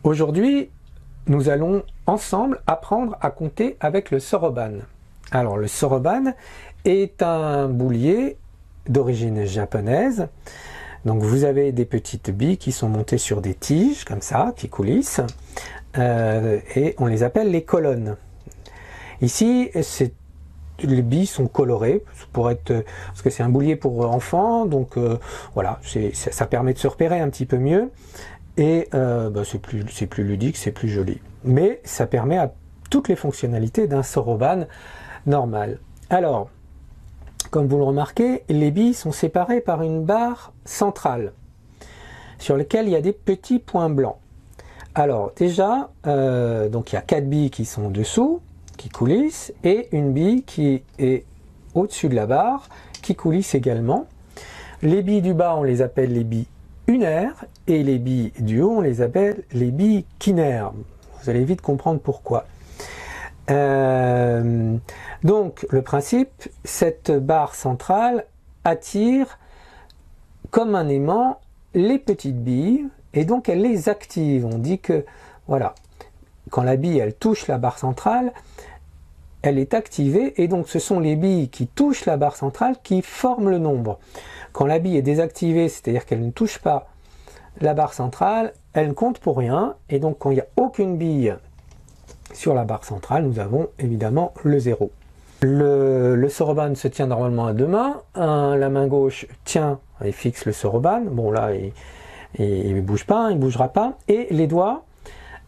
Aujourd'hui, nous allons ensemble apprendre à compter avec le soroban. Alors le soroban est un boulier d'origine japonaise. Donc vous avez des petites billes qui sont montées sur des tiges, comme ça, qui coulissent, et on les appelle les colonnes. Ici, les billes sont colorées, parce que c'est un boulier pour enfants, donc voilà, ça permet de se repérer un petit peu mieux, et c'est plus ludique, c'est plus joli. Mais ça permet à toutes les fonctionnalités d'un soroban normal. Alors, comme vous le remarquez, les billes sont séparées par une barre centrale, sur laquelle il y a des petits points blancs. Alors déjà, donc il y a 4 billes qui sont dessous, qui coulissent, et une bille qui est au-dessus de la barre, qui coulisse également. Les billes du bas, on les appelle les billes unaires, et les billes du haut, on les appelle les billes quinaires. Vous allez vite comprendre pourquoi. Donc le principe, cette barre centrale attire comme un aimant les petites billes, et donc elle les active. On dit que, voilà, quand la bille elle touche la barre centrale, elle est activée, et donc ce sont les billes qui touchent la barre centrale qui forment le nombre. Quand la bille est désactivée, c'est-à-dire qu'elle ne touche pas la barre centrale, elle ne compte pour rien, et donc quand il n'y a aucune bille sur la barre centrale, nous avons évidemment le 0. Le soroban se tient normalement à deux mains. La main gauche tient et fixe le soroban. Bon là, il ne bouge pas, il ne bougera pas. Et les doigts,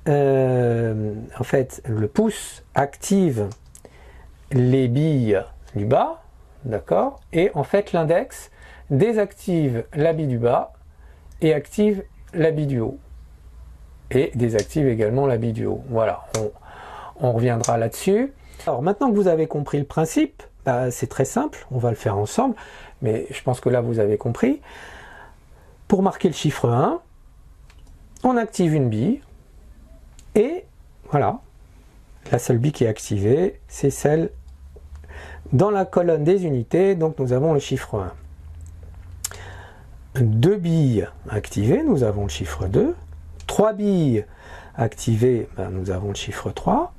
en fait, le pouce active les billes du bas, d'accord, et en fait l'index désactive la bille du bas et active la bille du haut, et désactive également la bille du haut. Voilà, on reviendra là-dessus. Alors maintenant que vous avez compris le principe, c'est très simple, on va le faire ensemble, mais je pense que là vous avez compris. Pour marquer le chiffre 1, on active une bille, et voilà, la seule bille qui est activée, c'est celle dans la colonne des unités, donc nous avons le chiffre 1. 2 billes activées, nous avons le chiffre 2. 3 billes activées, nous avons le chiffre 3.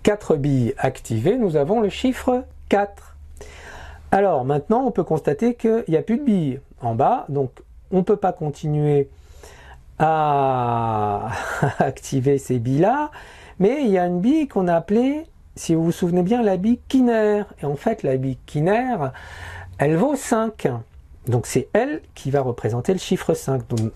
4 billes activées, nous avons le chiffre 4. Alors maintenant, on peut constater qu'il n'y a plus de billes en bas, donc on ne peut pas continuer à activer ces billes-là, mais il y a une bille qu'on a appelée, si vous vous souvenez bien, la bille quinaire. Et en fait, la bille quinaire, elle vaut 5. Donc c'est elle qui va représenter le chiffre 5. Donc,